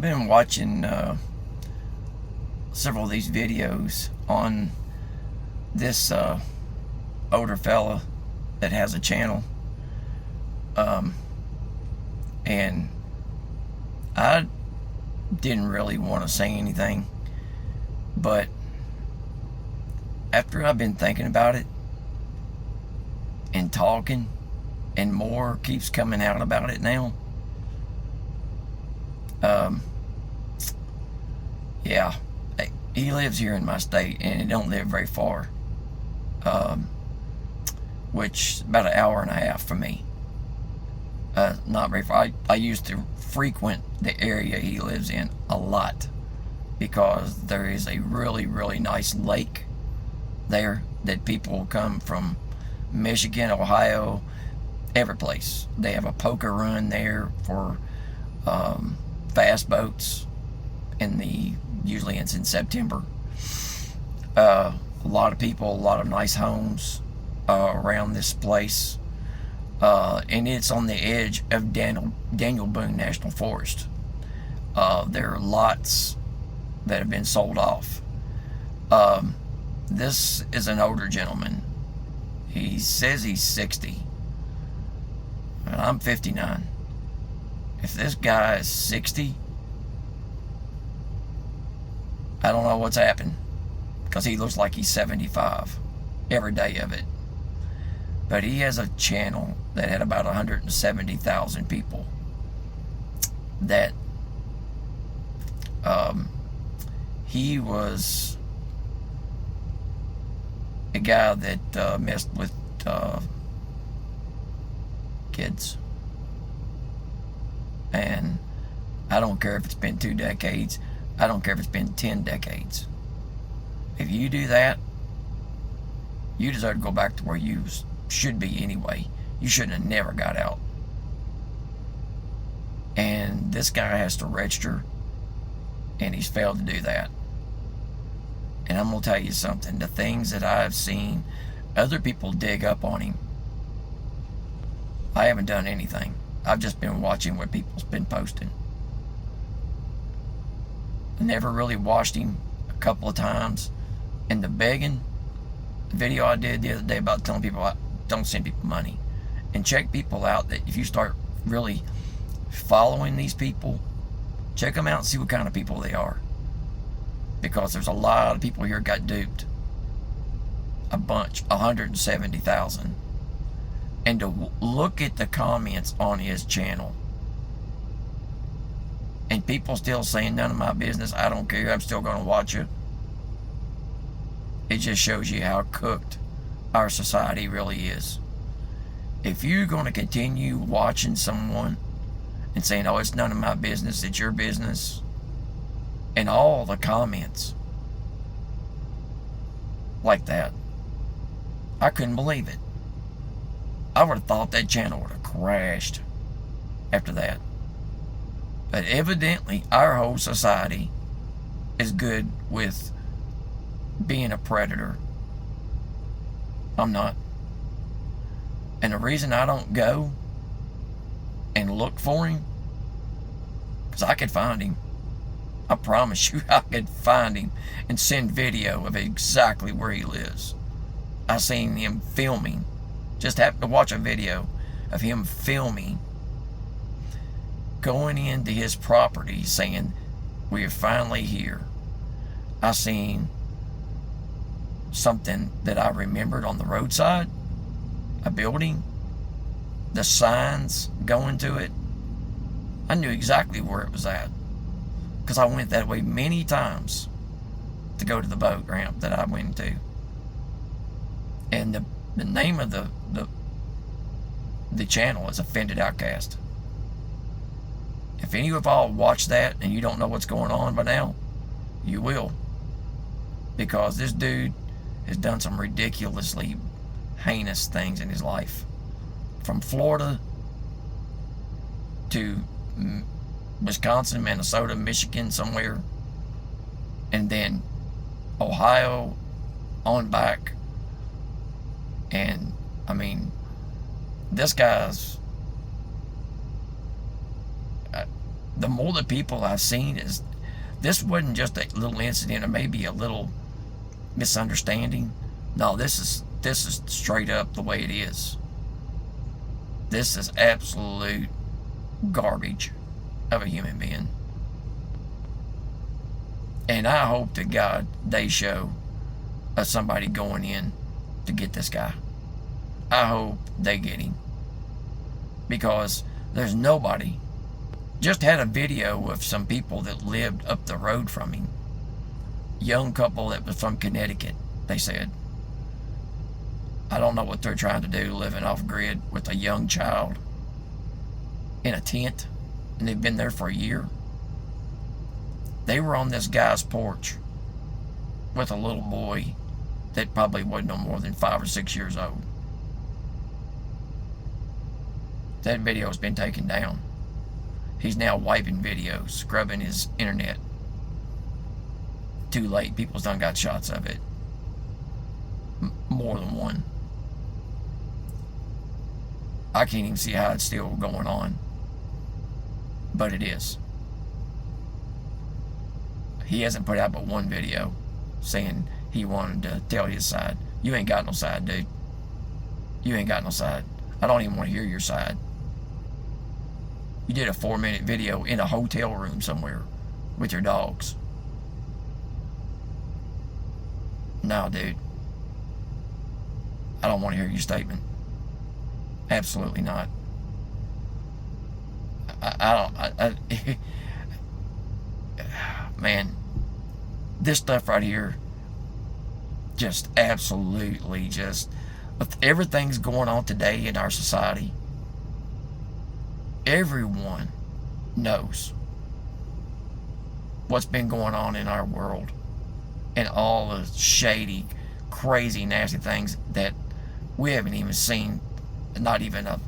been watching several of these videos on this older fella that has a channel, and I didn't really want to say anything, but after I've been thinking about it and talking, and more keeps coming out about it now, yeah, he lives here in my state, and he don't live very far, which about an hour and a half from me. Not very far. I used to frequent the area he lives in a lot because there is a really, really nice lake there that people come from Michigan, Ohio, every place. They have a poker run there for fast boats usually it's in September. A lot of people, a lot of nice homes around this place. And it's on the edge of Daniel Boone National Forest. There are lots that have been sold off. This is an older gentleman. He says he's 60. I'm 59. If this guy is 60, I don't know what's happened, because he looks like he's 75 every day of it. But he has a channel that had about 170,000 people that he was a guy that messed with kids. And I don't care if it's been 2 decades. I don't care if it's been 10 decades. If you do that, you deserve to go back to where you should be anyway. You shouldn't have never got out. And this guy has to register, and he's failed to do that. And I'm going to tell you something. The things that I've seen other people dig up on him, I haven't done anything. I've just been watching what people's been posting. I never really watched him a couple of times. And the begging video I did the other day about telling people don't send people money, and check people out, that if you start really following these people, check them out and see what kind of people they are, because there's a lot of people here got duped. A bunch, 170,000. And to look at the comments on his channel, and people still saying none of my business, I don't care, I'm still going to watch it. It just shows you how cooked our society really is. If you're going to continue watching someone and saying, oh, it's none of my business, it's your business, and all the comments like that, I couldn't believe it. I would have thought that channel would have crashed after that. But evidently, our whole society is good with being a predator. I'm not. And the reason I don't go and look for him, because I could find him. I promise you, I could find him and send video of exactly where he lives. I seen him filming. Just happened to watch a video of him filming, going into his property saying, we are finally here. I seen something that I remembered on the roadside, a building, the signs going to it. I knew exactly where it was at, because I went that way many times to go to the boat ramp that I went to. And the name of the channel is Offended Outcast. If any of y'all watch that and you don't know what's going on by now, you will. Because this dude has done some ridiculously heinous things in his life. From Florida to Wisconsin, Minnesota, Michigan, somewhere. And then Ohio on back. And, I mean, this guy's the more the people I've seen, is this wasn't just a little incident or maybe a little misunderstanding. No, this is straight up the way it is. This is absolute garbage of a human being. And I hope to God they show somebody going in to get this guy. I hope they get him. Because there's nobody. Just had a video of some people that lived up the road from him. Young couple that was from Connecticut, they said. I don't know what they're trying to do, living off grid with a young child in a tent, and they've been there for a year. They were on this guy's porch with a little boy that probably wasn't no more than 5 or 6 years old. That video has been taken down. He's now wiping videos, scrubbing his internet. Too late. People's done got shots of it. More than one. I can't even see how it's still going on. But it is. He hasn't put out but one video saying he wanted to tell his side. You ain't got no side, dude. You ain't got no side. I don't even want to hear your side. You did a 4-minute video in a hotel room somewhere with your dogs. No, dude. I don't want to hear your statement. Absolutely not. Man, this stuff right here, just absolutely just, with everything's going on today in our society, everyone knows what's been going on in our world and all the shady, crazy, nasty things that we haven't even seen, not even a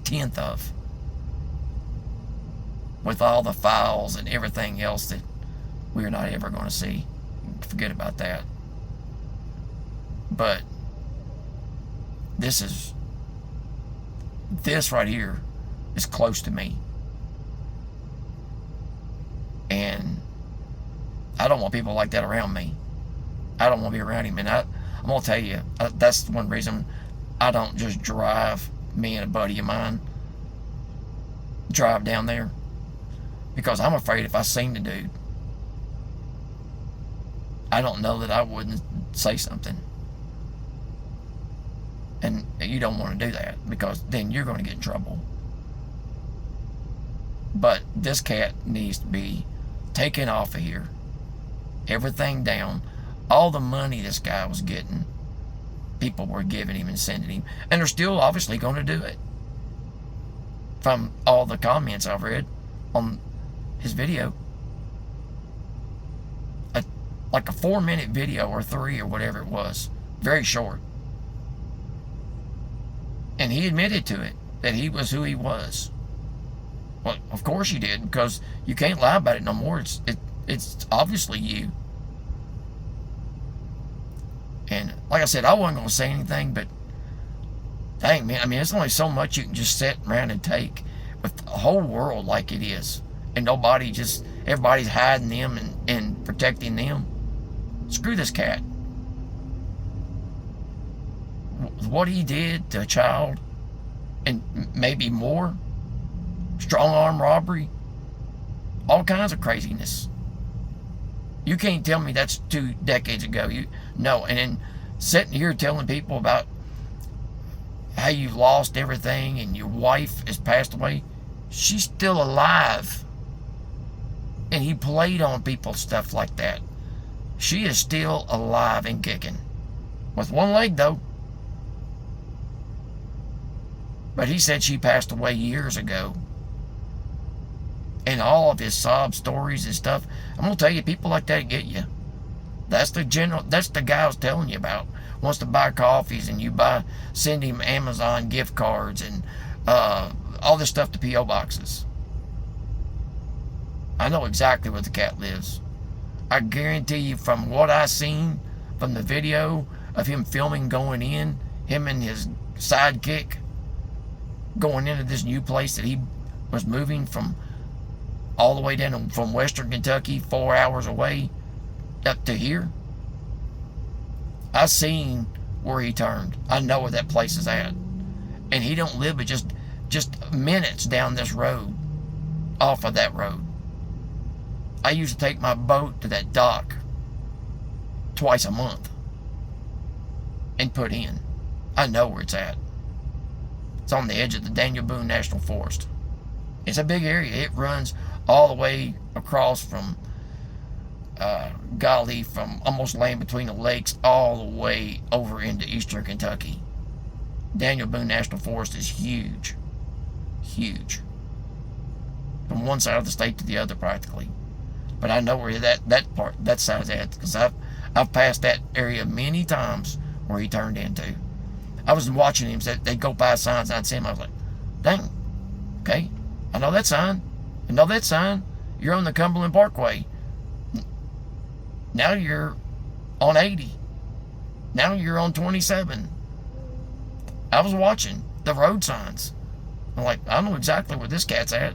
tenth of, with all the files and everything else that we're not ever going to see. Forget about that. But this right here is close to me, and I don't want people like that around me. I don't want to be around him. And I'm going to tell you, that's one reason I don't just drive, me and a buddy of mine drive down there, because I'm afraid if I seen the dude, I don't know that I wouldn't say something. And you don't want to do that, because then you're going to get in trouble. But this cat needs to be taken off of here. Everything down. All the money this guy was getting, people were giving him and sending him. And they're still obviously going to do it. From all the comments I've read on his video. Like a 4-minute video or 3 or whatever it was. Very short. And he admitted to it, that he was who he was. Well, of course he did, because you can't lie about it no more. It's obviously you. And like I said, I wasn't going to say anything, but dang, man, I mean, there's only so much you can just sit around and take with the whole world like it is. And everybody's hiding them and protecting them. Screw this cat. What he did to a child, and maybe more, strong arm robbery, all kinds of craziness. You can't tell me that's 2 decades ago. No, and then sitting here telling people about how you lost everything and your wife has passed away. She's still alive. And he played on people's stuff like that. She is still alive and kicking. With one leg, though. But he said she passed away years ago. And all of his sob stories and stuff, I'm going to tell you, people like that get you. That's the guy I was telling you about. Wants to buy coffees, and send him Amazon gift cards and all this stuff to P.O. boxes. I know exactly where the cat lives. I guarantee you, from what I seen from the video of him filming going in, him and his sidekick going into this new place that he was moving from all the way down from western Kentucky, 4 hours away, up to here. I seen where he turned. I know where that place is at. And he don't live but just minutes down this road, off of that road. I used to take my boat to that dock twice a month and put in. I know where it's at. It's on the edge of the Daniel Boone National Forest. It's a big area. It runs all the way across from from almost laying between the lakes all the way over into eastern Kentucky. Daniel Boone National Forest is huge. Huge. From one side of the state to the other practically. But I know where that side is at, because I've passed that area many times where he turned into. I was watching him, they'd go by signs, and I'd see him, I was like, dang, okay, I know that sign. I know that sign. You're on the Cumberland Parkway. Now you're on 80. Now you're on 27. I was watching the road signs. I'm like, I know exactly where this cat's at.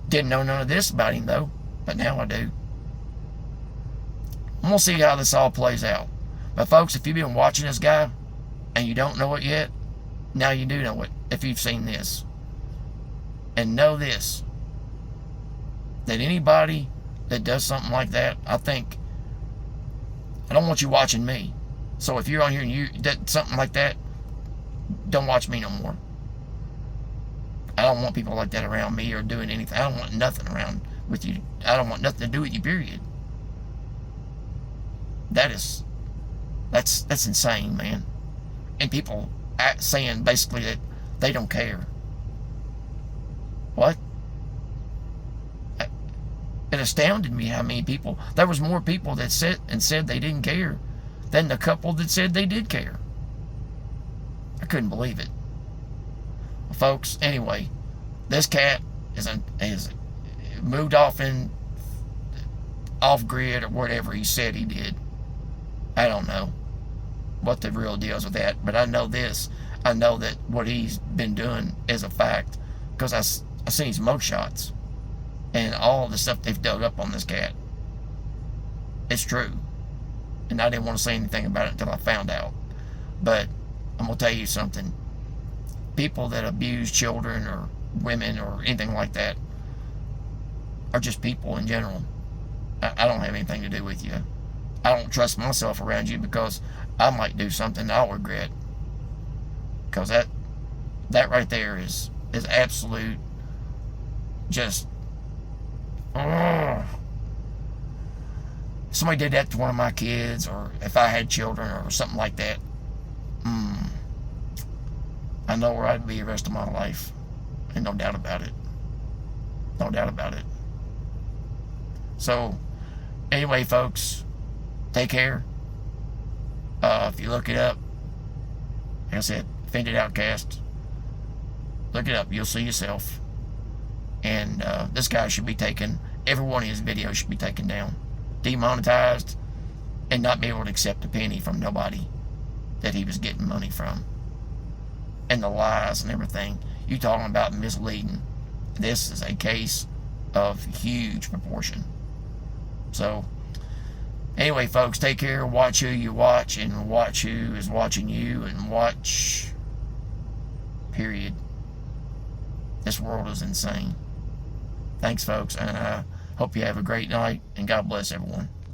Didn't know none of this about him, though. But now I do. I'm going to see how this all plays out. But, folks, if you've been watching this guy and you don't know it yet, now you do know it if you've seen this. And know this, that anybody that does something like that, I don't want you watching me. So if you're on here and you did something like that, don't watch me no more. I don't want people like that around me or doing anything. I don't want nothing around with you. I don't want nothing to do with you, period. That's insane, man. And people saying basically that they don't care. What? It astounded me how many people. There was more people that said they didn't care than the couple that said they did care. I couldn't believe it. Well, folks, anyway, this cat is moved off grid or whatever he said he did. I don't know what the real deal is with that, but I know this. I know that what he's been doing is a fact, because I seen his mug shots and all the stuff they've dug up on this cat. It's true. And I didn't want to say anything about it until I found out. But I'm going to tell you something. People that abuse children or women or anything like that are just people in general. I don't have anything to do with you. I don't trust myself around you, because I might do something I'll regret. Because that right there is absolute just... If somebody did that to one of my kids, or if I had children or something like that, I know where I'd be the rest of my life. Ain't no doubt about it. No doubt about it. So, anyway, folks, take care. If you look it up, like I said, Offended Outcast, look it up. You'll see yourself. And this guy should be taken, every one of his videos should be taken down, demonetized, and not be able to accept a penny from nobody that he was getting money from. And the lies and everything. You talking about misleading. This is a case of huge proportion. So, anyway, folks, take care. Watch who you watch, and watch who is watching you, and watch, period. This world is insane. Thanks, folks, and I hope you have a great night, and God bless everyone.